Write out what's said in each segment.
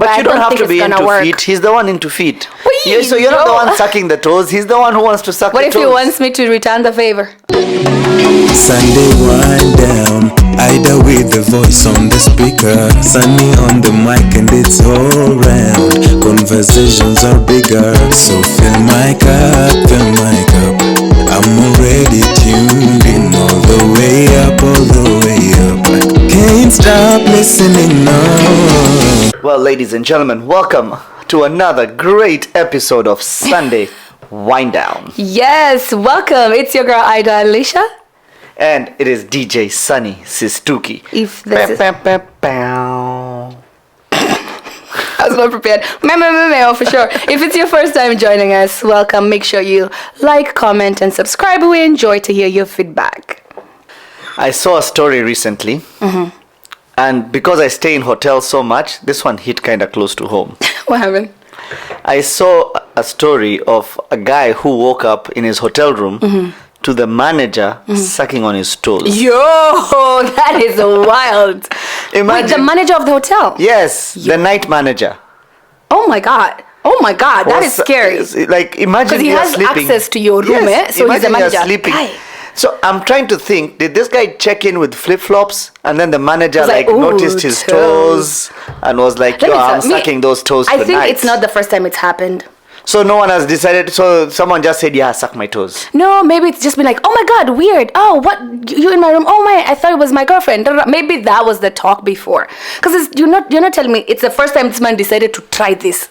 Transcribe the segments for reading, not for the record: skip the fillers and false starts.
But you don't have to be into feet. He's the one into feet. Wee, so you're not the one sucking the toes. He's the one who wants to suck the toes. What if he wants me to return the favor? Sunday wind down, Ida with the voice on the speaker, Sunny on the mic and it's all round. Conversations are bigger, so fill my cup, fill my cup. I'm already tuned in all the way up, all the way up. Can't stop listening now. Well, ladies and gentlemen, welcome to another great episode of Sunday Wind Down. Yes, welcome. It's your girl Ida Alicia. And it is DJ Sunny Sistuki. If this is... I was not prepared. For sure. If it's your first time joining us, welcome. Make sure you like, comment, and subscribe. We enjoy to hear your feedback. I saw a story recently. Mm-hmm. And because I stay in hotels so much, this one hit kind of close to home. What happened? I saw a story of a guy who woke up in his hotel room to the manager sucking on his toes. Yo, that is wild. Imagine, wait, the manager of the hotel? Yes, the night manager. Oh my God, that is scary. Like, imagine you're sleeping. Because he has access to your room, so he's the manager. Sleeping. So I'm trying to think, did this guy check in with flip-flops and then the manager noticed his toes and was like, yo, I'm sucking those toes tonight. I think it's not the first time it's happened. So no one has decided, so someone just said, yeah, suck my toes. No, maybe it's just been like, oh my God, weird. Oh, what, you in my room? Oh my, I thought it was my girlfriend. Maybe that was the talk before. Because you're not telling me it's the first time this man decided to try this.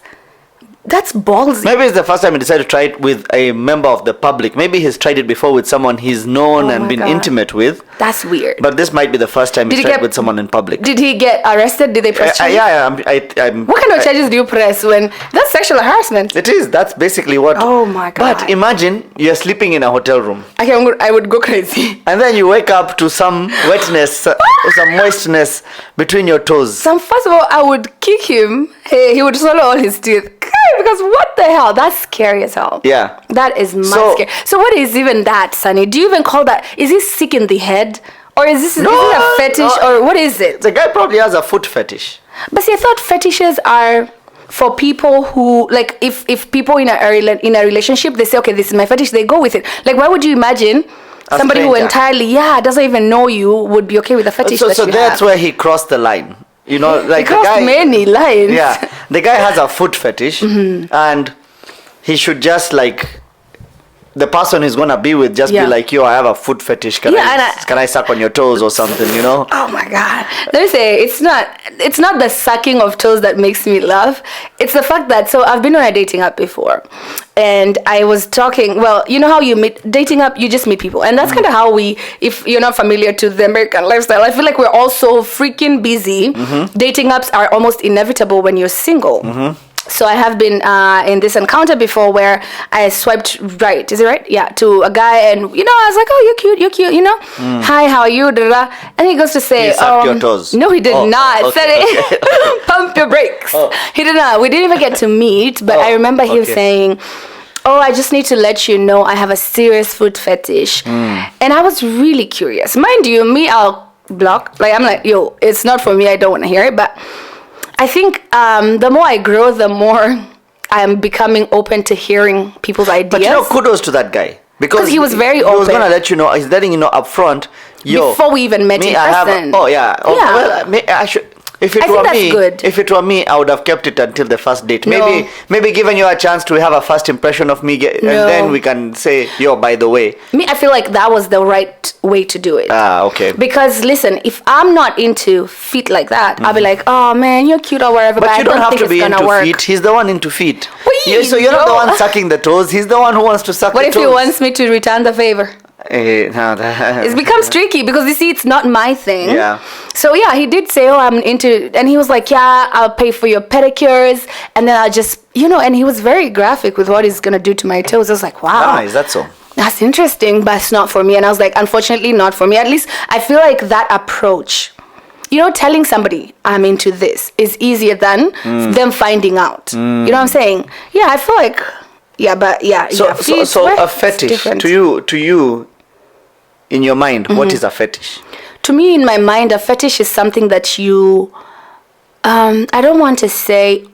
That's ballsy. Maybe it's the first time he decided to try it with a member of the public. Maybe he's tried it before with someone he's known and been intimate with. That's weird. But this might be the first time he's tried it with someone in public. Did he get arrested? Did they press charges? Yeah. What kind of charges do you press when... That's sexual harassment. It is. That's basically what... Oh my God. But imagine you're sleeping in a hotel room. Okay, I would go crazy. And then you wake up to some wetness, some moistness between your toes. First of all, I would kick him. Hey, he would swallow all his teeth. Because what the hell? That's scary as hell. Yeah. That is scary. So what is even that, Sunny? Do you even call that? Is he sick in the head? Or is it a fetish? Or what is it? The guy probably has a foot fetish. But see, I thought fetishes are for people who, like, if people in a relationship, they say, okay, this is my fetish, they go with it. Like, why would you imagine somebody who entirely, doesn't even know you would be okay with a fetish? So that's where he crossed the line. You know, like the guy, many lines. Yeah, the guy has a foot fetish, and he should just like the person he's gonna be with be like, yo, I have a foot fetish. Can I suck on your toes or something? You know? Oh my God! Let me say, it's not the sucking of toes that makes me laugh. It's the fact that I've been on a dating app before, and I was talking. Well, you know how you meet dating app? You just meet people, and that's kind of how we. If you're not familiar to the American lifestyle, I feel like we're all so freaking busy. Dating apps are almost inevitable when you're single. So I have been in this encounter before where I swiped right. Is it right? Yeah, to a guy, and I was like, "Oh, you're cute," Hi, how are you? And he goes to say, "He sucked your toes." No, he did not. Okay, Said it. Pump your brakes. He did not. We didn't even get to meet, but I remember him saying, "Oh, I just need to let you know I have a serious foot fetish," and I was really curious. Mind you, I'll block. Like I'm like, "Yo, it's not for me. I don't want to hear it," but. I think the more I grow, the more I am becoming open to hearing people's ideas. But kudos to that guy. Because he was very open. He was going to let you know, he's letting you know up front. Before we even met in person. Well, I should... If it were me, I would have kept it until the first date. No. Maybe given you a chance to have a first impression of me, and then we can say, yo, by the way. I feel like that was the right way to do it. Okay. Because listen, if I'm not into feet like that, I'll be like, oh man, you're cute or whatever. But you don't have to be into feet. He's the one into feet. So you're not the one sucking the toes. He's the one who wants to suck the toes. What if he wants me to return the favor? It becomes tricky because you see, it's not my thing. Yeah. So he did say, "Oh, I'm into," and he was like, "Yeah, I'll pay for your pedicures," and then I'll just, and he was very graphic with what he's gonna do to my toes. I was like, "Wow, is that so? That's interesting, but it's not for me." And I was like, "Unfortunately, not for me." At least I feel like that approach, telling somebody I'm into this is easier than them finding out. You know what I'm saying? Yeah, I feel like. Yeah, but So a fetish to you, in your mind, what is a fetish? To me, in my mind, a fetish is something that you I don't want to say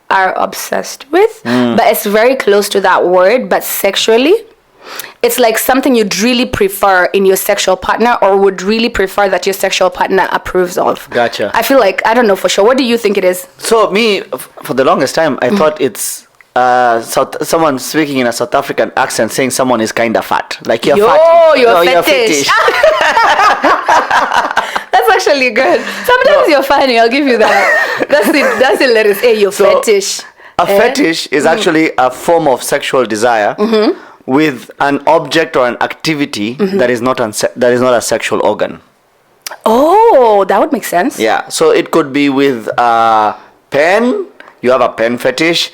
are obsessed with, but it's very close to that word, but sexually. It's like something you'd really prefer in your sexual partner, or would really prefer that your sexual partner approves of. Gotcha. I feel like, I don't know for sure. What do you think it is? So me, for the longest time, I thought it's someone speaking in a South African accent saying someone is kind of fat. Like you're fat. You're fetish. That's actually good. Sometimes you're funny, I'll give you that. That's the letters A, you're fetish. A fetish is actually a form of sexual desire with an object or an activity that is not a sexual organ. Oh, that would make sense. Yeah, so it could be with a pen. You have a pen fetish,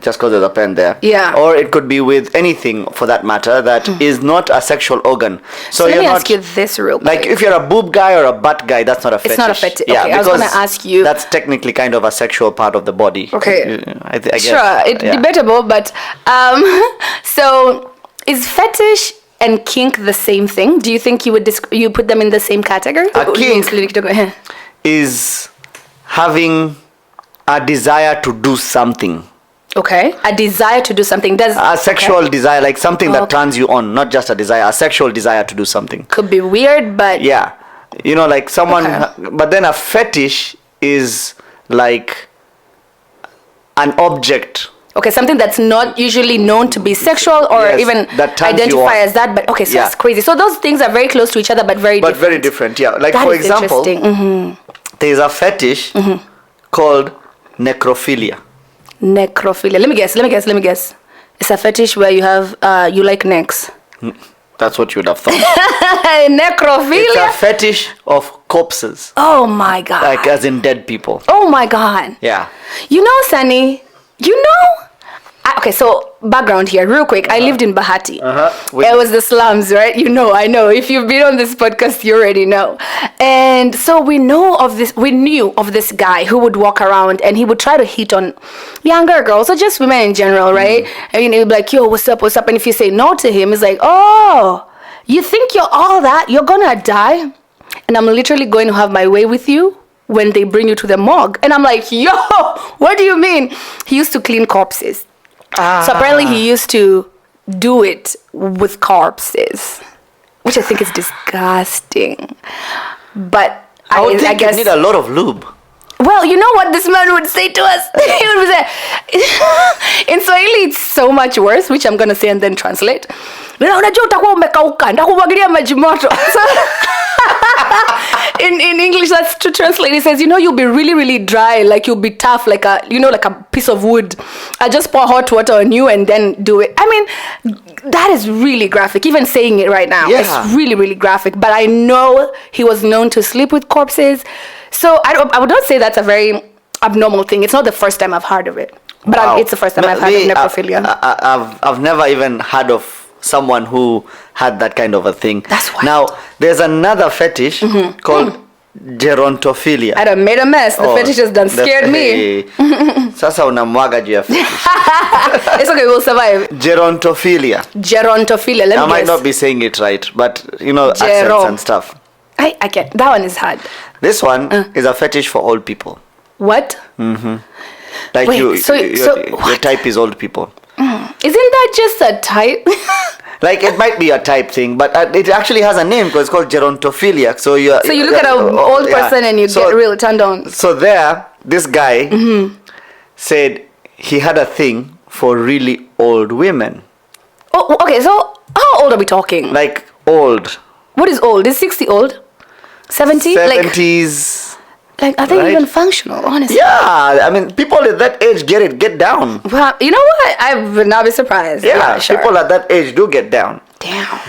just because there's a pen there. Yeah. Or it could be with anything, for that matter, that is not a sexual organ. So let me ask you this real quick. Like if you're a boob guy or a butt guy, that's not a fetish. It's not a fetish. Yeah, okay, I was going to ask you. That's technically kind of a sexual part of the body. Okay. I guess. Sure, it's debatable, but so is fetish and kink the same thing? Do you think you would you put them in the same category? A kink is having a desire to do something. Okay. A desire to do something. A sexual desire, like something that turns you on, not just a desire, a sexual desire to do something. Could be weird, but... Yeah. You know, like someone... Okay. But then a fetish is like an object. Okay, something that's not usually known to be sexual or even identify as that. But okay, so that's crazy. So those things are very close to each other, but very different. But very different, yeah. Like that for example, there's a fetish called necrophilia. Necrophilia. Let me guess. It's a fetish where you have you like necks. That's what you would have thought. Necrophilia. It's a fetish of corpses. Oh my god. Like as in dead people. Oh my god. Yeah. You know, Sunny. You know. Okay, so background here, real quick. I lived in Bahati. It was the slums, right? You know, I know. If you've been on this podcast, you already know. And so we knew of this guy who would walk around and he would try to hit on younger girls or just women in general, right? I mean, he'd be like, yo, what's up? And if you say no to him, it's like, oh, you think you're all that? You're gonna die? And I'm literally going to have my way with you when they bring you to the morgue. And I'm like, yo, what do you mean? He used to clean corpses. So apparently he used to do it with corpses, which I think is disgusting. But I guess you need a lot of lube. Well, you know what this man would say to us? He would say, in Swahili, it's so much worse, which I'm going to say and then translate. In English, that's to translate. It says, you'll be really, really dry, like you'll be tough, like a piece of wood. I just pour hot water on you and then do it. I mean, that is really graphic. Even saying it right now, it's really, really graphic. But I know he was known to sleep with corpses. So I would not say that's a very abnormal thing. It's not the first time I've heard of it. But it's the first time I've heard of necrophilia. I've never even heard of someone who had that kind of a thing. That's wild. Now, there's another fetish called gerontophilia. I done made a mess. The fetish has done scared me. Sasa unamwaga juu ya fetish. It's okay, we'll survive. Gerontophilia. Let me guess. I might not be saying it right, but accents and stuff. I can't. That one is hard. This one is a fetish for old people. What? Like your type is old people. Isn't that just a type? Like it might be a type thing, but it actually has a name because it's called gerontophilia. So you look at an old person and you get really turned on. So this guy said he had a thing for really old women. Oh, okay. So how old are we talking? Like old. What is old? Is 60 old? 70? 70s. Like, are they even functional, honestly? Yeah, I mean, people at that age get down. Well, you know what? I would not be surprised. Yeah, sure. People at that age do get down. Damn.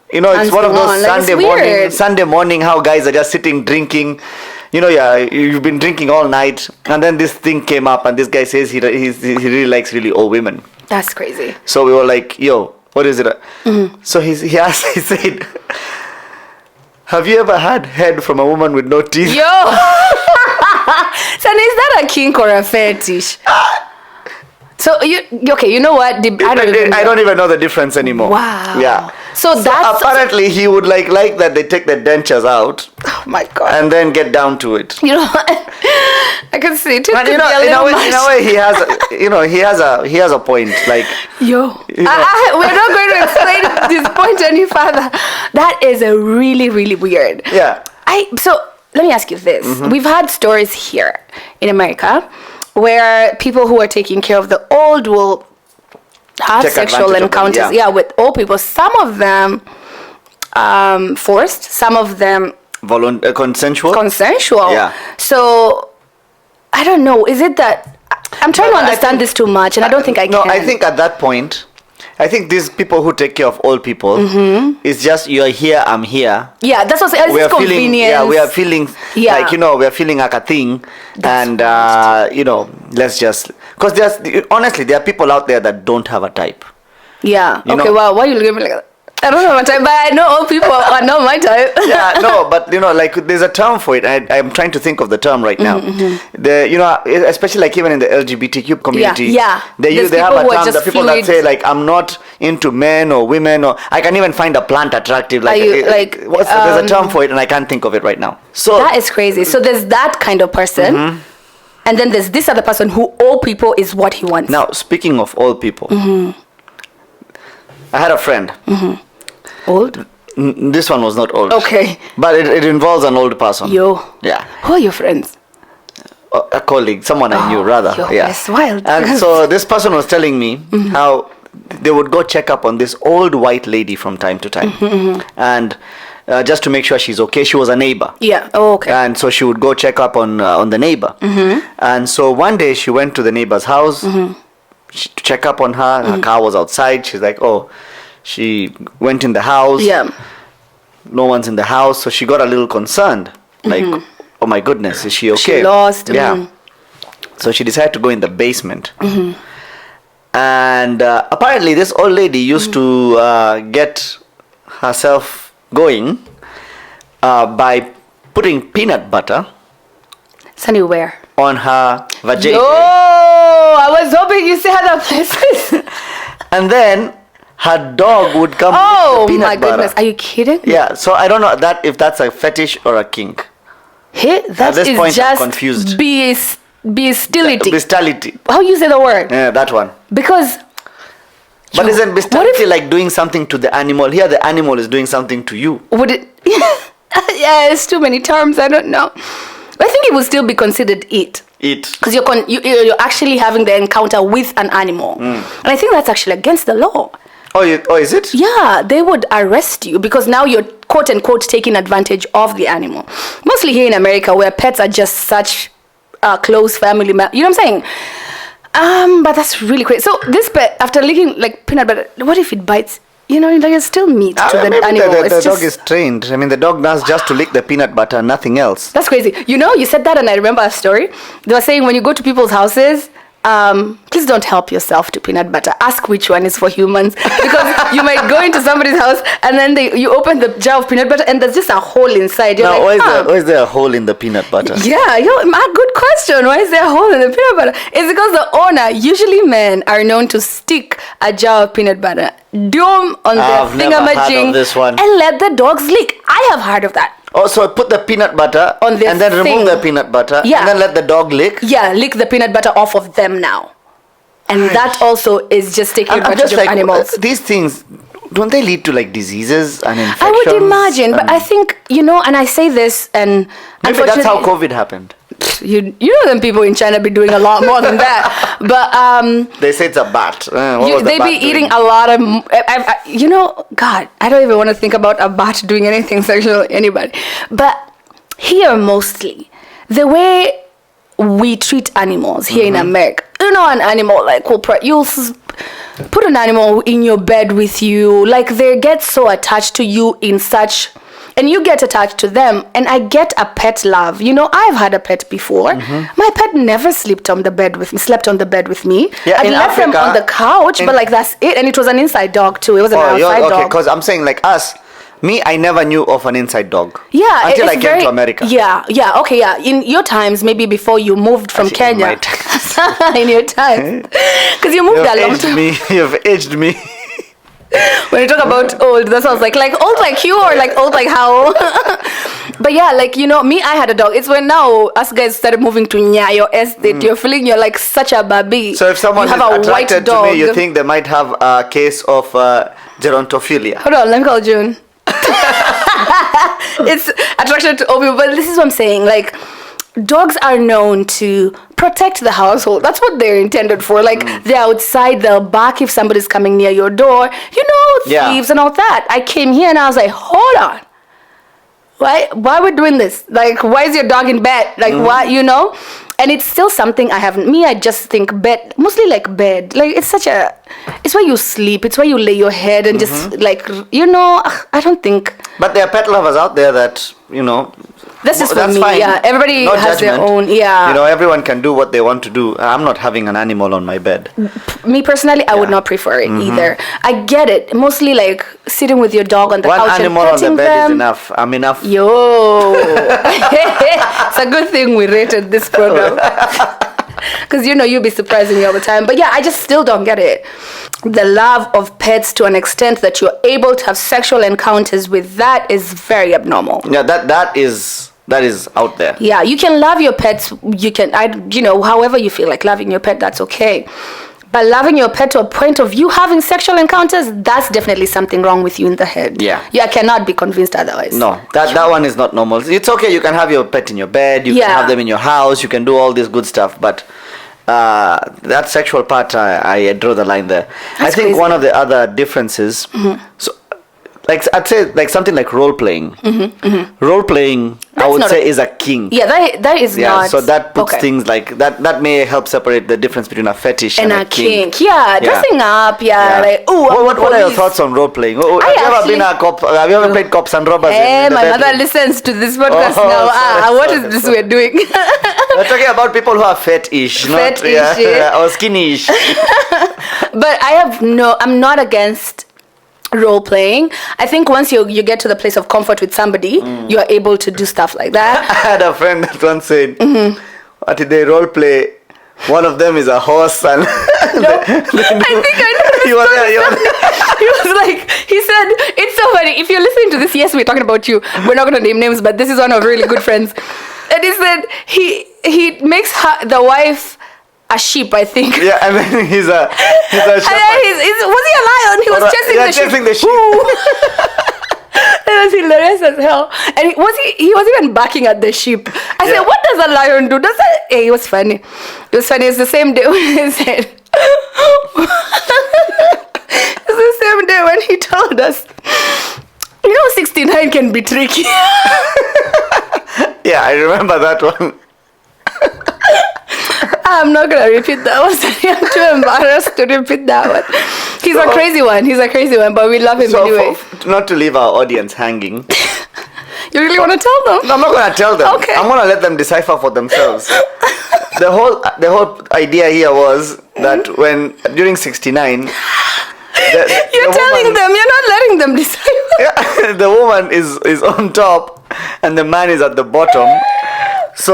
It's one of those Sunday morning how guys are just sitting drinking. You've been drinking all night, and then this thing came up, and this guy says he really likes really old women. That's crazy. So we were like, yo, what is it? So he said, have you ever had head from a woman with no teeth? Yo! So is that a kink or a fetish? So you know what? I don't even know the difference anymore. Wow. Yeah. So that's apparently he would like that they take the dentures out. Oh my God. And then get down to it. You know, I can see it. And in a way, he has, he has a point. Like, we're not going to explain this point any further. That is a really, really weird. Yeah. So let me ask you this: we've had stories here in America where people who are taking care of the old will have sexual encounters, with old people. Some of them forced, some of them consensual. Yeah. So I don't know. Is it that I'm trying to understand this too much, and I don't think I can. No, I think at that point, I think these people who take care of old people, it's just you're here, I'm here. Yeah, that's what it's convenience. We are feeling like, we are feeling like a thing, and let's just, because honestly there are people out there that don't have a type. Yeah. Okay. Well, why are you looking at me like that? I don't know my type, but I know all people are not my type. Yeah, no, but like there's a term for it. I'm trying to think of the term right now. Especially like even in the LGBTQ community. Yeah. They have a term. The people that say like, I'm not into men or women, or I can even find a plant attractive. Like, there's a term for it, and I can't think of it right now. So that is crazy. So there's that kind of person, and then there's this other person who old people is what he wants. Now, speaking of old people, I had a friend. Old? This one was not old. Okay. But it involves an old person. Yeah. Who are your friends? A colleague, someone I knew rather. That's wild. And so this person was telling me how they would go check up on this old white lady from time to time. And just to make sure she's okay. She was a neighbor. Yeah. Oh, okay. And so she would go check up on the neighbor. And so one day she went to the neighbor's house to check up on her. Her car was outside. She's like, she went in the house. Yeah. No one's in the house. So she got a little concerned. Like, oh my goodness, is she okay? She lost. Yeah. So she decided to go in the basement. And apparently this old lady used to get herself going by putting peanut butter. Sunny, where? On her vagina. I was hoping you said other places. And then her dog would come with the peanut my goodness. butter. Are you kidding? Yeah, so I don't know if that's a fetish or a kink. That is point, just I'm confused. Bestiality. Bestiality. How you say the word? Yeah, that one. Because... But isn't bestiality like doing something to the animal? Here the animal is doing something to you. Would it... Yeah, it's too many terms. I don't know. I think it would still be considered it. Because you're actually having the encounter with an animal. And I think that's actually against the law. Oh, is it? Yeah, they would arrest you because now you're quote unquote taking advantage of the animal. Mostly here in America where pets are just such close family you know what I'm saying? But that's really crazy. So this pet, after licking like peanut butter, what if it bites? It's still meat to the animal. The dog is trained. I mean, the dog knows just to lick the peanut butter, nothing else. That's crazy. You said that and I remember a story. They were saying when you go to people's houses, please don't help yourself to peanut butter. Ask which one is for humans. Because you might go into somebody's house and then you open the jar of peanut butter and there's just a hole inside. You're now, why is there a hole in the peanut butter? Yeah, good question. Why is there a hole in the peanut butter? It's because the owner, usually men, are known to stick a jar of peanut butter, doom on their thingamajig, and let the dogs lick. I have heard of that. Oh, so put the peanut butter on this and then remove the peanut butter and then let the dog lick? Yeah, lick the peanut butter off of them now. And that also is just taking advantage of animals. These things, don't they lead to like diseases and infections? I would imagine, but I think, and I say this and maybe that's how COVID happened. You know them people in China be doing a lot more than that. But they say it's a bat. They be eating a lot of God, I don't even want to think about a bat doing anything sexual to anybody. But here mostly, the way we treat animals here in America, an animal like you'll put an animal in your bed with you, like they get so attached to you in such. And you get attached to them, and I get a pet love. I've had a pet before. My pet never slept on the bed with me. Yeah, I'd left them on the couch, but like that's it. And it was an inside dog too. It was an outside dog. Okay, because I'm saying like us. Me, I never knew of an inside dog. Yeah, until I came to America. Yeah, okay, yeah. In your times, maybe before you moved from Kenya. In your times, because you moved a long time. You've aged me. When you talk about old, that sounds like old like you or like old like how? But yeah, like, you know, me, I had a dog. It's when now us guys started moving to Nyayo Estate. You're feeling you're like such a baby. So if someone you is have a white attracted to dog. me, you think they might have a case of gerontophilia? Hold on, let me call June. It's attraction to all people, but this is what I'm saying. Like, dogs are known to protect the household. That's what they're intended for. Like, they're outside, they'll bark if somebody's coming near your door. You know, thieves and all that. I came here and I was like, hold on. Why are we doing this? Like, why is your dog in bed? Like, why, you know? And it's still something I haven't. Me, I just think bed, mostly like bed. Like, it's where you sleep. It's where you lay your head and just, like, you know, I don't think. But there are pet lovers out there that, you know, That's just for that's me, fine. yeah. Everybody No has their judgment. own, yeah. You know, everyone can do what they want to do. I'm not having an animal on my bed. Me personally, I would not prefer it either. I get it. Mostly like sitting with your dog on the One couch animal and on the petting bed them. is enough. I'm enough. Yo. It's a good thing we rated this program. Because, you know, you'll be surprising me all the time. But yeah, I just still don't get it. The love of pets to an extent that you're able to have sexual encounters with, that is very abnormal. Yeah, that is out there. Yeah, you can love your pets. You can, however you feel like loving your pet, that's okay. But loving your pet to a point of you having sexual encounters, that's definitely something wrong with you in the head. Yeah. I cannot be convinced otherwise. No, that one is not normal. It's okay, you can have your pet in your bed, you can have them in your house, you can do all this good stuff, but that sexual part, I draw the line there. That's I think crazy. one of the other differences, so like I'd say like something like role playing. Role playing, I That's would not say, is a kink. Yeah, that is not. So that puts okay. things like that may help separate the difference between a fetish and, And a a kink. Yeah, Yeah. dressing up. Yeah, like, What are your thoughts on role playing? Have you ever been a cop? Have you ever played cops and robbers? Hey, in the my bedroom? mother listens to this podcast Oh, now. sorry, What sorry, is this we're doing? We're talking about people who are fetish, not Fetish, or skinny-ish. But I'm not against role playing. I think once you get to the place of comfort with somebody, you are able to do stuff like that. I had a friend that once said, what did they role play? One of them is a horse and I think I know this he was, story. yeah, He was like, he said, it's so funny. If you're listening to this, yes, we're talking about you. We're not going to name names, but this is one of our really good friends. And he said he makes the wife a sheep, I think. yeah, and then he's a shepherd. Was he a lion? He was chasing the sheep. sheep. It was hilarious as hell. And he was even barking at the sheep. I said, what does a lion do? It was funny. It was funny. It's the same day when he said, it's the same day when he told us, 69 can be tricky. Yeah, I remember that one. I'm not going to repeat that one. I'm too embarrassed to repeat that one. He's a crazy one, but we love him anyway. Not to leave our audience hanging. You really want to tell them? No, I'm not going to tell them. Okay. I'm going to let them decipher for themselves. The whole idea here was that when during 69, You're telling them. You're not letting them decipher. Yeah, the woman is on top and the man is at the bottom. So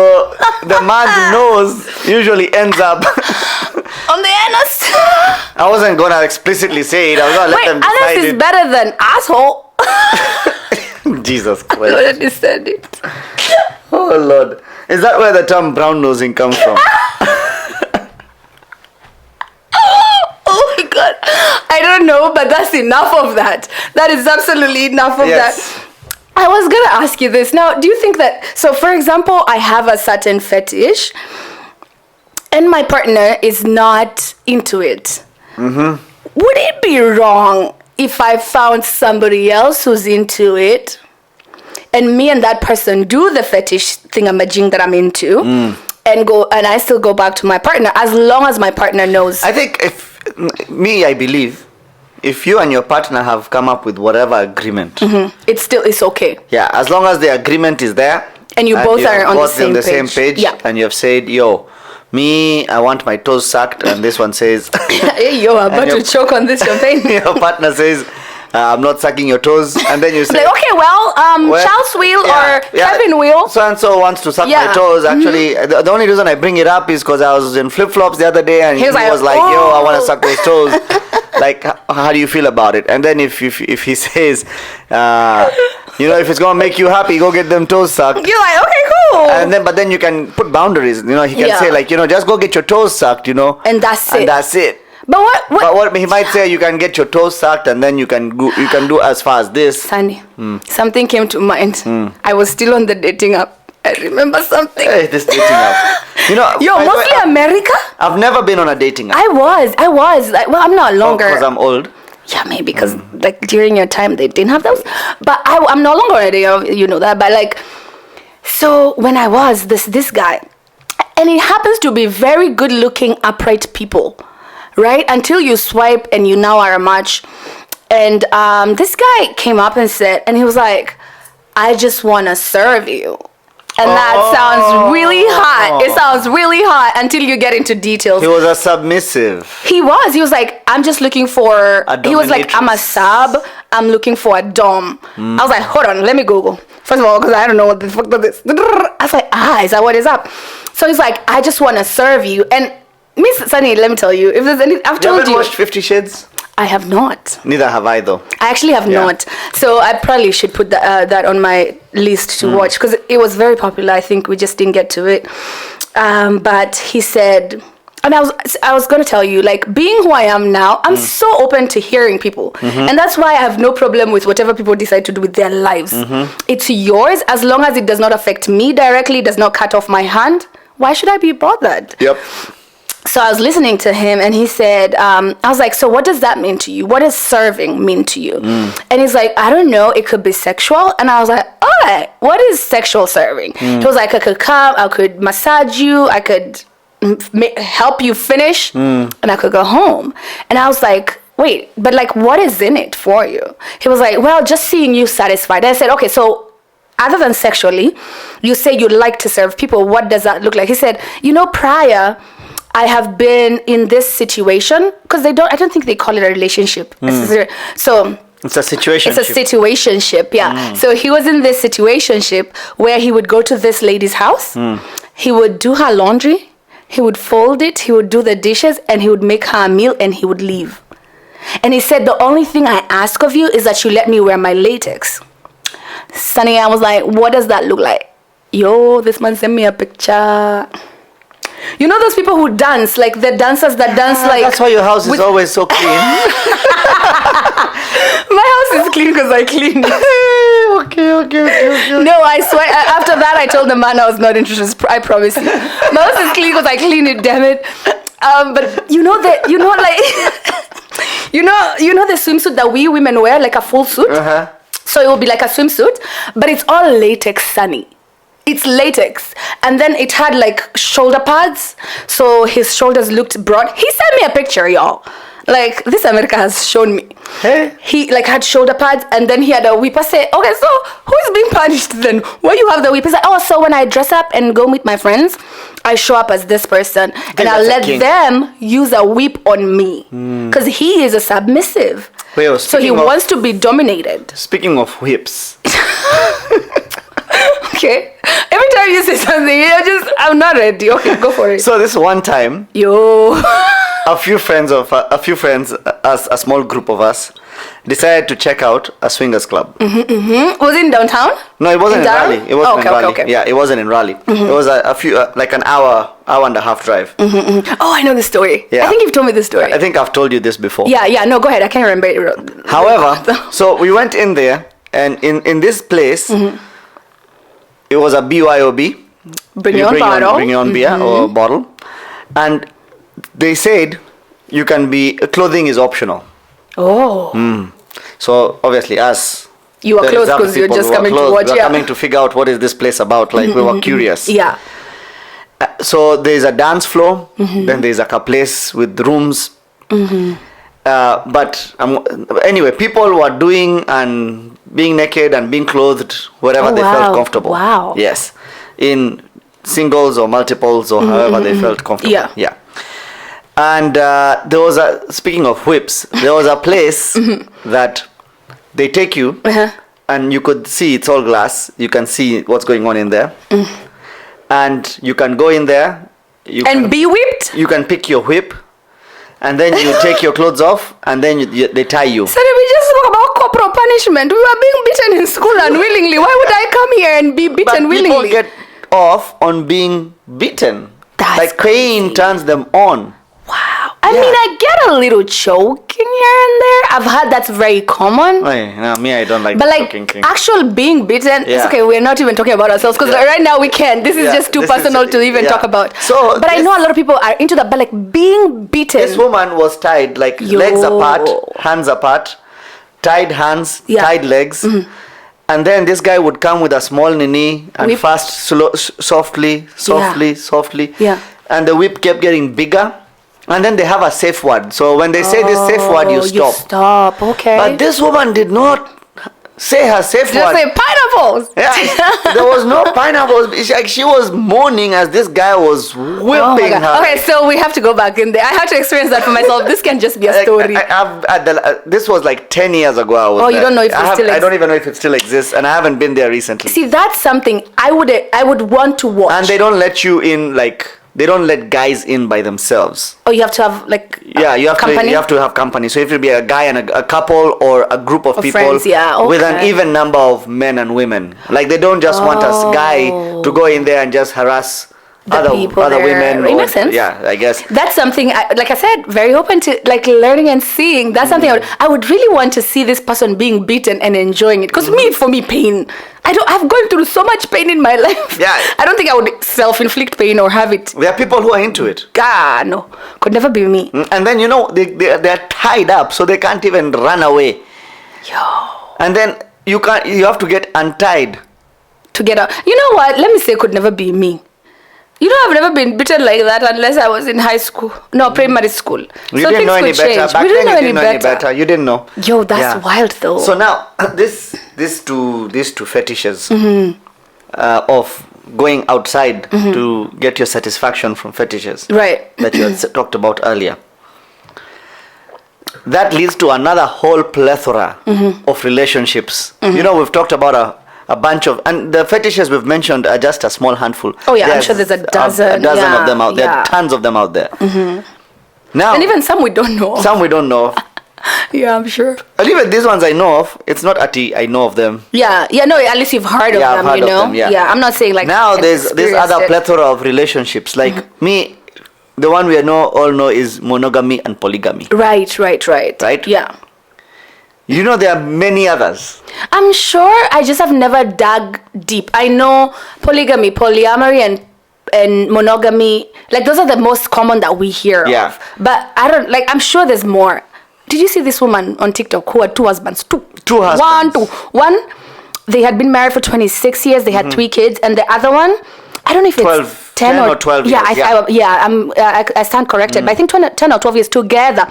the man's nose usually ends up On the anus. I wasn't gonna explicitly say it. I was gonna let them decide anus is it. better than asshole. Jesus I don't Christ. understand it. Oh Lord. Is that where the term brown nosing comes from? Oh my God. I don't know, but that's enough of that. That is absolutely enough of Yes. that. I was going to ask you this. Now, do you think that, so for example, I have a certain fetish and my partner is not into it. Mm-hmm. Would it be wrong if I found somebody else who's into it and me and that person do the fetish thingamajig that I'm into and I still go back to my partner as long as my partner knows? I think I believe if you and your partner have come up with whatever agreement, It's okay. yeah, as long as the agreement is there, And you both are on the both same page. Yeah. and you have said, yo, me, I want my toes sucked, and this one says, Hey, yo, I'm about to choke on this champagne. your partner says, I'm not sucking your toes, and then you say, Like, okay, well, Charles will or Kevin will. So and so wants to suck Yeah. my toes. Actually, the only reason I bring it up is because I was in flip flops the other day, and he was like, yo, I want to suck those toes. Like, how do you feel about it? And then if he says, if it's gonna make you happy, go get them toes sucked. You're like, okay, cool. And then you can put boundaries. He can say like, just go get your toes sucked. And that's it. And that's it. But what he might say, you can get your toes sucked, and then you can do as far as this. Sunny, something came to mind. I was still on the dating app. I remember something. Hey, this dating app. Yo, mostly America. I've never been on a dating app. I was. Like, well, I'm not longer. Because I'm old. Yeah, maybe because like during your time they didn't have those. But I'm no longer on a dating app. You know that. But like, so when I was this guy, and it happens to be very good-looking, upright people. Right? Until you swipe and you now are a match. And this guy came up and said, and he was like, I just want to serve you. And that sounds really hot. It sounds really hot until you get into details. He was a submissive. He was like, I'm just looking for, he was like, I'm a sub. I'm looking for a dom. I was like, hold on, let me Google. First of all, because I don't know what the fuck that is. I was like, is that what is up? So he's like, I just want to serve you. And Miss Sunny, let me tell you, if there's any, I've told you. Watched 50 Shades? I have not. Neither have I, though. I actually have not. So I probably should put that on my list to watch, because it was very popular. I think we just didn't get to it. But he said, and I was going to tell you, like, being who I am now, I'm so open to hearing people. And that's why I have no problem with whatever people decide to do with their lives. It's yours, as long as it does not affect me directly, does not cut off my hand. Why should I be bothered? Yep. So I was listening to him, and he said, I was like, so what does that mean to you? What does serving mean to you? And he's like, I don't know. It could be sexual. And I was like, all right, what is sexual serving? He was like, I could come, I could massage you, I could help you finish, and I could go home. And I was like, wait, but like, what is in it for you? He was like, well, just seeing you satisfied. And I said, okay, so other than sexually, you say you like to serve people. What does that look like? He said, prior, I have been in this situation, because I don't think they call it a relationship. So it's a situation. It's a situationship, yeah. So he was in this situationship where he would go to this lady's house, he would do her laundry, he would fold it, he would do the dishes, and he would make her a meal, and he would leave. And he said, the only thing I ask of you is that you let me wear my latex. Sunny, I was like, what does that look like? Yo, this man sent me a picture. You know those people who dance, like the dancers that dance like... That's why your house is always so clean. My house is clean because I clean it. Okay. No, I swear, after that I told the man I was not interested, I promise you. My house is clean because I clean it, damn it. But you know the swimsuit that we women wear, like a full suit? So it will be like a swimsuit, but it's all latex, Sunny. It's latex. And then it had like shoulder pads. So his shoulders looked broad. He sent me a picture, y'all. Like, this America has shown me. Hey. He like had shoulder pads, and then he had a whip. I say, okay, so who is being punished then? Why you have the whip? He's like, so when I dress up and go meet my friends, I show up as this person, and I'll let them use a whip on me. Because he is a submissive. Well, so he wants to be dominated. Speaking of whips. Okay. Every time you say something, I'm not ready. Okay, go for it. So this one time, a few friends, a small group of us, decided to check out a swingers club. Was it in downtown? No, it wasn't in Raleigh. It wasn't in Raleigh. Okay. Yeah, it wasn't in Raleigh. It was a few, like an hour and a half drive. Oh, I know the story. Yeah. I think you've told me the story. I think I've told you this before. Yeah. No, go ahead. I can't remember it. However, so we went in there, and in this place, it was a BYOB. Bring your own beer or bottle. And they said clothing is optional. Oh. So obviously us, you are close because you're just coming to watch. We're coming to figure out what is this place about. Like we were curious. Yeah. So there's a dance floor. Then there's like a place with rooms. But anyway, people were doing and being naked and being clothed wherever they felt comfortable. Wow. Yes. In singles or multiples or however they felt comfortable. Yeah. And there was speaking of whips, there was a place that they take you and you could see, it's all glass. You can see what's going on in there. And you can go in there. Be whipped? You can pick your whip. and then you take your clothes off, and then they tie you. So we just spoke about corporal punishment. We were being beaten in school unwillingly. Why would I come here and be beaten But willingly? people get off on being beaten. That's like pain crazy. turns them on. Wow. I Yeah. mean, I get a little choking here and there. I've heard that's very common. Hey, no, me, I don't like But the like choking thing. actual being beaten, it's Yeah. okay. We're not even talking about ourselves because Yeah. right now we can't. This is Yeah, just too this is- personal to even yeah. talk about. So but I this- know a lot of people are into that. But like being beaten, This woman was tied, like legs apart, hands apart, tied hands, Yeah. tied legs. And then this guy would come with a small nini and Whip. fast, softly. Yeah. And the whip kept getting bigger. And then they have a safe word. So when they say this safe word, you Oh, stop. stop. Okay. But this woman did not say her safe just word. say pineapples. Yeah, there was no pineapples. It's like she was moaning as this guy was Oh my whipping God. her. Okay, so we have to go back in there. I had to experience that for myself. This can just be a Like, story. this was like 10 years ago. I was Oh, you there. don't know if it still I don't even know if it still exists, and I haven't been there recently. See, that's something I would want to watch. And they don't let you in, like, they don't let guys in by themselves. Oh, you have to have like Yeah, you have company? to have company. So if it be a guy and a couple or a group of people friends, yeah, with an okay. even number of men and women, like they don't just want a guy to go in there and just harass The other people other there. women. It or- makes sense. Yeah, I guess. That's something, like I said, very open to like learning and seeing. That's something I would really want to see this person being beaten and enjoying it. Because for me, pain. I've gone through so much pain in my life. Yeah. I don't think I would self-inflict pain or have it. There are people who are into it. God, no. Could never be me. And then, they're tied up, so they can't even run away. Yo. And then you have to get untied. To get out. You know what? Let me say could never be me. You know, I've never been beaten like that unless I was in high school. No, primary school. You didn't know any better. Back we didn't then know you didn't know any better. You didn't know. Yo, that's wild though. So now these two fetishes of going outside to get your satisfaction from fetishes, Right. that you had talked about earlier. That leads to another whole plethora of relationships. You know, we've talked about a bunch of, and the fetishes we've mentioned are just a small handful. Oh yeah, I'm sure there's a dozen. A dozen yeah, of them out there. yeah. Tons of them out there. Now, And even some we don't know. some we don't know. Yeah, I'm sure. And even these ones I know of, it's not Ati, I know of them. Yeah, no, at least you've heard of Yeah, I've them, heard you of know? them, yeah. I'm not saying like Now I've there's this experienced other it. plethora of relationships. Like me, the one we all know is monogamy and polygamy. Right. Right? Yeah. You know there are many others. I'm sure I just have never dug deep. I know polygamy, polyamory, and monogamy. Like those are the most common that we hear Yeah. of. But I don't like. I'm sure there's more. Did you see this woman on TikTok who had two husbands? Two husbands. One, they had been married for 26 years. They had 3 kids, and the other one, I don't know if 12, it's 10 or 12 yeah, years. I stand corrected. But I think 10 or 12 years together.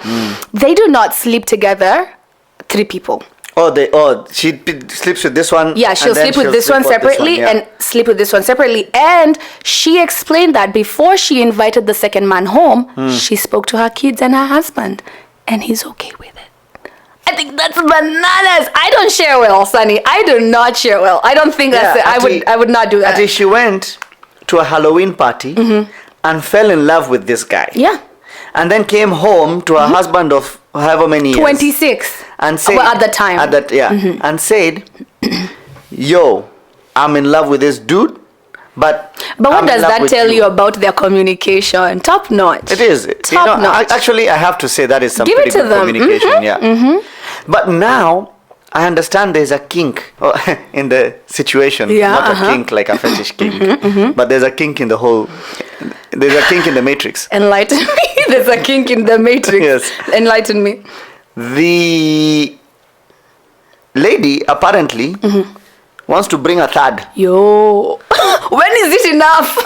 They do not sleep together. 3 people. She sleeps with this one. Yeah, she'll and then sleep with this one separately yeah. and sleep with this one separately. And she explained that before she invited the second man home, she spoke to her kids and her husband, and he's okay with it. I think that's bananas. I don't share well, Sunny. I do not share well. I don't think that's it. I would not do that. Ati, she went to a Halloween party and fell in love with this guy. Yeah. And then came home to her husband of however many years. 26. And said, well, at the time. And said, yo, I'm in love with this dude, but what I'm in does love that with tell you about their communication? Top notch. It is. Top notch. Actually, I have to say that is some Give pretty it to good them. communication. Yeah. But now, I understand there's a kink in the situation. Yeah, Not a kink like a fetish kink. But there's a kink in the whole... There's a kink in the matrix. Enlighten me. There's a kink in the matrix. Yes. Enlighten me. The lady apparently wants to bring a third. Yo. When is it enough?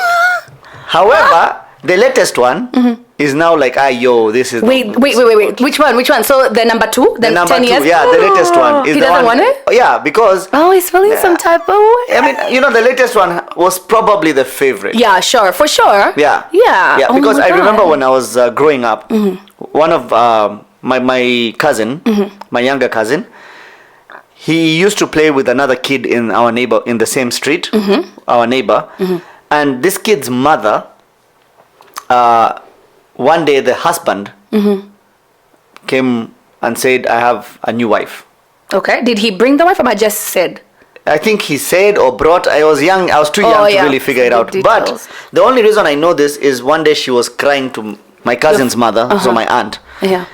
However, the latest one is now like, this is... Wait. Which one? So the number 2? The number 10 2, years? yeah, the latest one. Is He the doesn't one, want it? Yeah, because... Oh, he's feeling Yeah. some type of way. I mean, the latest one was probably the favorite. Yeah, sure. For sure. Yeah. Yeah. Oh Because my I remember God. when I was growing up, one of my cousin, my younger cousin, he used to play with another kid in the same street, our neighbor, and this kid's mother, one day the husband came and said, I have a new wife. Okay. Did he bring the wife or I just said? I think he said or brought. I was young. I was too young to really figure it out. Details. But the only reason I know this is one day she was crying to my cousin's mother, so my aunt. Yeah.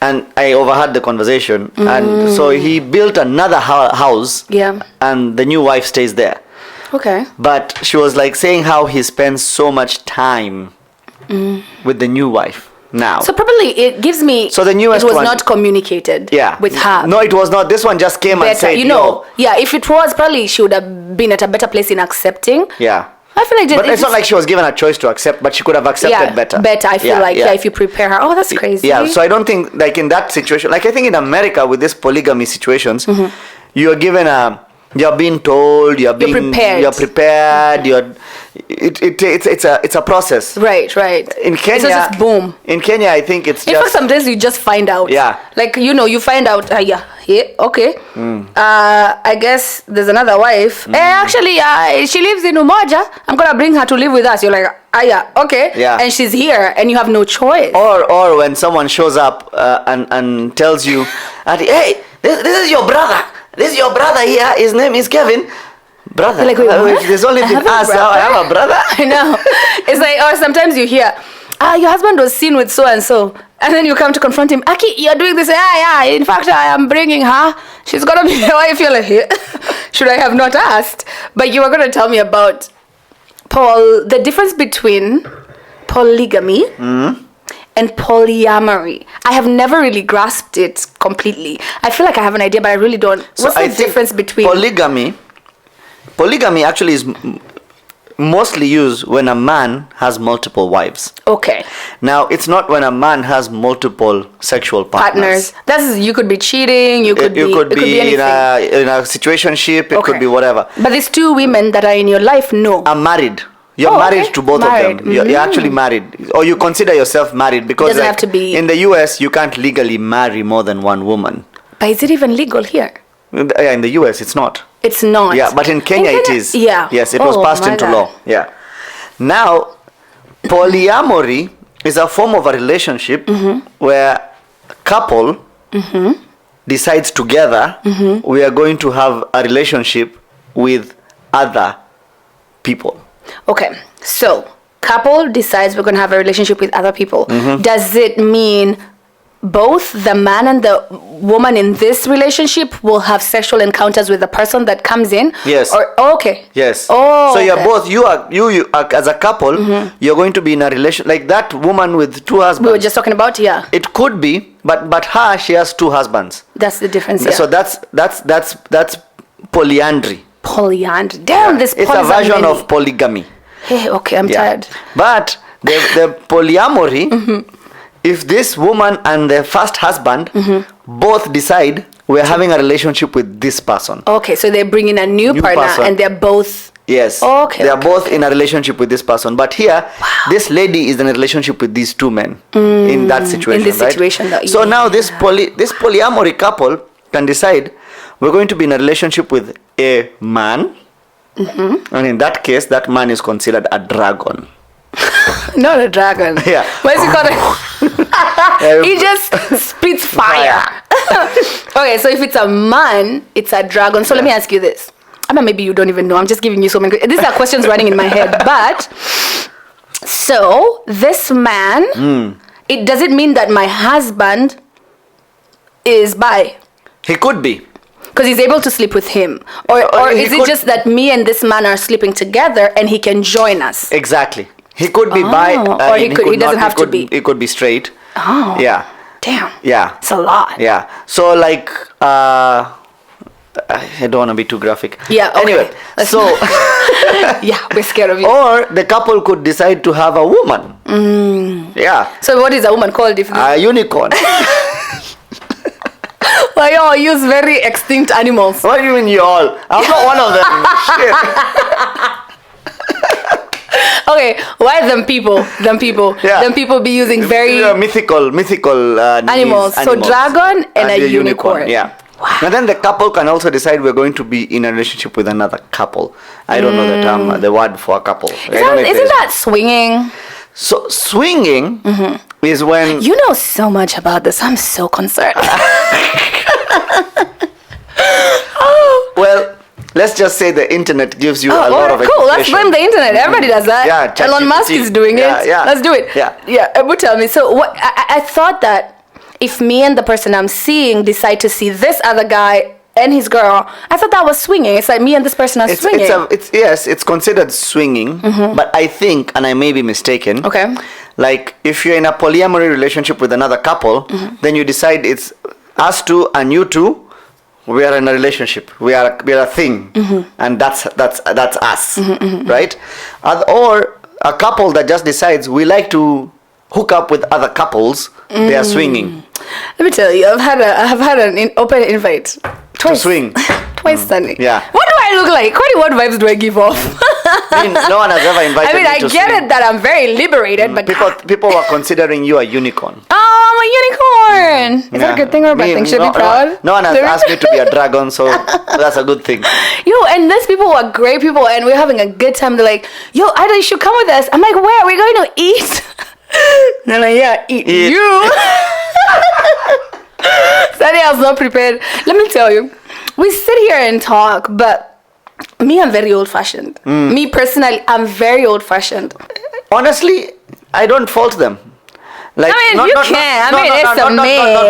And I overheard the conversation. And so he built another house. Yeah. And the new wife stays there. Okay. But she was like saying how he spends so much time with the new wife now. So probably it gives me. So the newest it was one, not communicated. Yeah. With her. No, it was not. This one just came and said, Yeah. If it was, probably she would have been at a better place in accepting. Yeah. I feel like but it's not like she was given a choice to accept, but she could have accepted better. Better. I feel if you prepare her. Oh, that's crazy. Yeah. So I don't think like in that situation, like I think in America with these polygamy situations, you are given you're being told, you're prepared, it's a process. Right. In Kenya, it's just boom. In Kenya, I think it's in fact, sometimes you just find out. Yeah. Like, you find out, okay. I guess there's another wife. Actually, she lives in Umoja. I'm going to bring her to live with us. You're like, okay. Yeah. And she's here and you have no choice. Or when someone shows up and tells you, hey, this is your brother. This is your brother here. His name is Kevin. Brother. Like, wait, there's only been us. I have a brother. I know. It's like, or sometimes you hear, your husband was seen with so and so, and then you come to confront him. Aki, you're doing this. Yeah. In fact, I am bringing her. She's gonna be the wife. You're like, should I have not asked? But you were gonna tell me about the difference between polygamy. And polyamory. I have never really grasped it completely. I feel like I have an idea, but I really don't. What's the difference between polygamy? Polygamy actually is mostly used when a man has multiple wives. Okay. Now, it's not when a man has multiple sexual partners. You could be cheating. You could be in a situationship. It could be whatever. But these two women that are in your life, no. I'm married. You're married to both of them. You're actually married. Or you consider yourself married because it doesn't have to be. In the US, you can't legally marry more than one woman. But is it even legal here? Yeah, in the US, it's not. It's not. Yeah, but in Kenya it is. Yeah. Yes, it was passed into law. Yeah. Now, polyamory is a form of a relationship where a couple decides together we are going to have a relationship with other people. Okay, so couple decides we're going to have a relationship with other people. Does it mean both the man and the woman in this relationship will have sexual encounters with the person that comes in? Yes. Okay. Yes. Oh. So you're both you are as a couple. You're going to be in a relation like that woman with two husbands. We were just talking about It could be, but she has two husbands. That's the difference. Yeah. So that's polyandry. Polyandry. Damn, this it's a version of polygamy. Hey, okay, I'm tired. But the polyamory, if this woman and the first husband both decide we're having a relationship with this person. Okay, so they're bringing a new partner and they're both. Yes. Okay. They are both in a relationship with this person. But here, this lady is in a relationship with these two men in that situation. In this situation. So now this polyamory couple can decide we're going to be in a relationship with a man. And in that case, that man is considered a dragon. Not a dragon. Yeah. What is he called? He just spits fire. Okay, so if it's a man, it's a dragon. So let me ask you this. I mean, maybe you don't even know. I'm just giving you so many. These are questions running in my head. But so this man, does it mean that my husband is bi? He could be. Because he's able to sleep with him. Or is it just that me and this man are sleeping together and he can join us? Exactly. He could be bi. Or he doesn't have to be. He could be straight. Oh. Yeah. Damn. Yeah. It's a lot. Yeah. So like, I don't want to be too graphic. Yeah. Okay. Anyway, so. Yeah, we're scared of you. Or the couple could decide to have a woman. Yeah. So what is a woman called if? A unicorn. Why you all use very extinct animals? What do you mean you all? I'm not one of them. Shit. Okay, why them people? Yeah. Them people be using very mythical animals. So dragon and a unicorn. Yeah. Wow. And then the couple can also decide we're going to be in a relationship with another couple. I don't know the term, the word for a couple. Isn't that swinging? So swinging, is when... You know so much about this. I'm so concerned. Well, let's just say the internet gives you a lot of cool. Let's education. blame the internet. Everybody does that. Yeah, Elon Musk is doing it. Yeah. Let's do it. Yeah. But tell me. So what? I thought that if me and the person I'm seeing decide to see this other guy and his girl, I thought that was swinging. It's like me and this person are swinging. It's considered swinging, but I think, and I may be mistaken. Okay. Like if you're in a polyamory relationship with another couple, then you decide it's us two and you two. We are in a relationship. We are a thing, and that's us, right? Or a couple that just decides we like to hook up with other couples. They are swinging. Let me tell you, I've had an open invite twice. To swing. Twice, Sunny. Yeah. What do I look like? What vibes do I give off? No one has ever invited me I to get swing. it that I'm very liberated, but People are considering you a unicorn. oh, I'm a unicorn. Is that a good thing or a bad thing? Should I be proud? No one has asked me to be a dragon, so that's a good thing. Yo, and these people are great people, and we're having a good time. They're like, yo, Ida, you should come with us. I'm like, where? Are we going to eat? They're like, yeah, eat. You. Sunny, I was not prepared. Let me tell you, we sit here and talk, but me, I'm very old-fashioned. Me, personally, I'm very old-fashioned. Honestly, I don't fault them. Like, I mean, not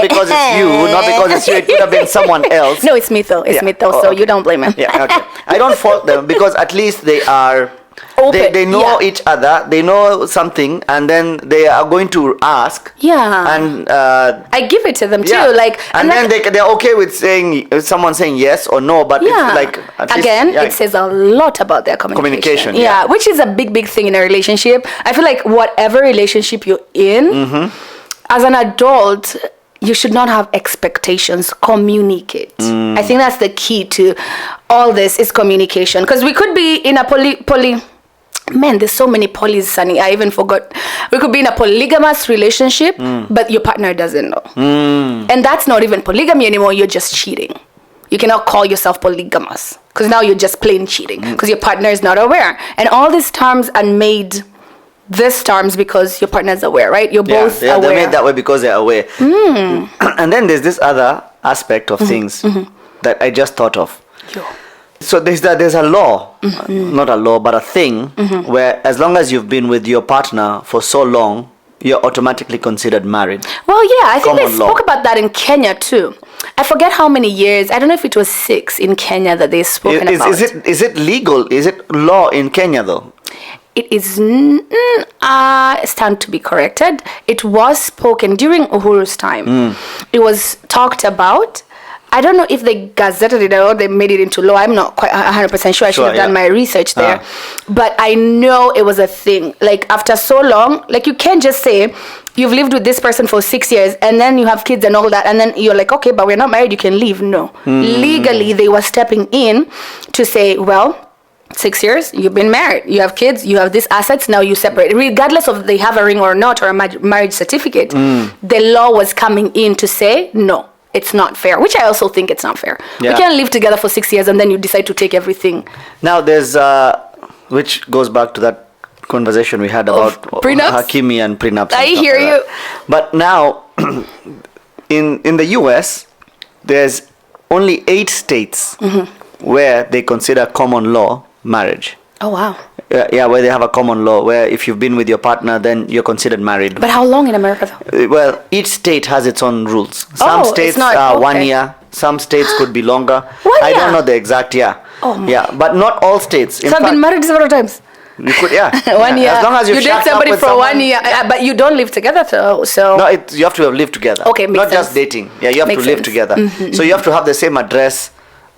because it's you, not because it's you. It could have been someone else. No, it's me though. It's me though. So you don't blame him. Yeah, okay. I don't fault them because at least they are... Open. They know each other. They know something, and then they are going to ask. Yeah. And I give it to them too. yeah. Like, and then they're okay with someone saying yes or no. But yeah. it's like at again, least, it says a lot about their communication. Yeah, which is a big thing in a relationship. I feel like whatever relationship you're in, as an adult, you should not have expectations. Communicate. I think that's the key to all this is communication. Because we could be in a man, there's so many polys, Sunny. I even forgot. We could be in a polygamous relationship, but your partner doesn't know. And that's not even polygamy anymore. You're just cheating. You cannot call yourself polygamous because now you're just plain cheating because your partner is not aware. And all these terms are made these terms because your partner is aware, right? You're both aware. They're made that way because they're aware. And then there's this other aspect of things that I just thought of. So there's a law, not a law, but a thing where as long as you've been with your partner for so long, you're automatically considered married. Well, yeah, I think they Common law. spoke about that in Kenya too. I forget how many years. I don't know if it was 6 in Kenya that they've spoken about. Is it legal? Is it law in Kenya though? It is, stand to be corrected. It was spoken during Uhuru's time. It was talked about. I don't know if they gazetted it or they made it into law. I'm not quite 100% sure. I should have done my research there. But I know it was a thing. Like after so long, like you can't just say you've lived with this person for 6 years and then you have kids and all that. And then you're like, okay, but we're not married. You can leave. No. Legally, they were stepping in to say, well, 6 years, you've been married, you have kids, you have these assets, now you separate. Regardless of they have a ring or not or a marriage certificate, the law was coming in to say, no, it's not fair, which I also think it's not fair. Yeah. We can't live together for 6 years and then you decide to take everything. Now there's, which goes back to that conversation we had about prenups? Hakimi and prenups. I hear you. But now, in the US, there's only 8 states where they consider common law marriage. Oh, wow. Yeah, where they have a common law where if you've been with your partner, then you're considered married. But how long in America though? Well, each state has its own rules. Some states are 1 year. Some states could be longer. 1 I year? don't know the exact year. Oh my. Yeah, but not all states. In So I've fact, been married several times. you could, yeah. 1 year. As long as you shacked date up somebody with for someone, 1 year, but you don't live together though. So no, you have to have lived together. Okay, makes not sense. just dating. Yeah, you have Makes to live sense. together. So you have to have the same address.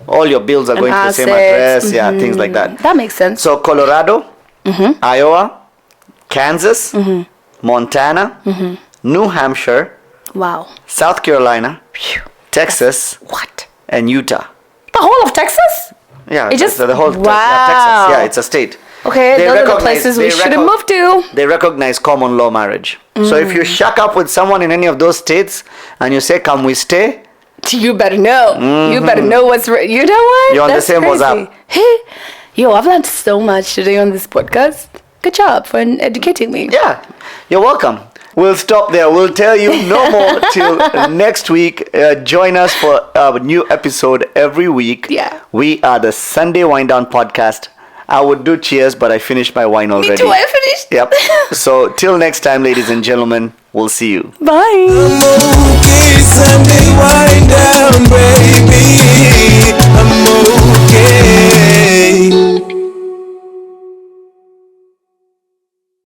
All your bills are going to the same assets. address. Yeah, things like that. That makes sense. So Colorado, Iowa, Kansas, Montana, New Hampshire, Wow. South Carolina, Texas, What? and Utah. The whole of Texas? Yeah, It just- the whole wow. Texas. Yeah, it's a state. Okay, They those are the recognize- places we they should have recog- moved to. They recognize common law marriage. So if you shack up with someone in any of those states and you say, "Come, we stay," You better know. You better know what's right. You know what? You're on the That's same crazy. WhatsApp. Hey, yo, I've learned so much today on this podcast. Good job for educating me. yeah, you're welcome. We'll stop there. We'll tell you no more till next week. Join us for a new episode every week. Yeah. We are the Sunday Wind Down Podcast. I would do cheers, but I finished my wine already. Me too, I finished. Yep. So till next time, ladies and gentlemen, we'll see you. Bye. Okay, Sunday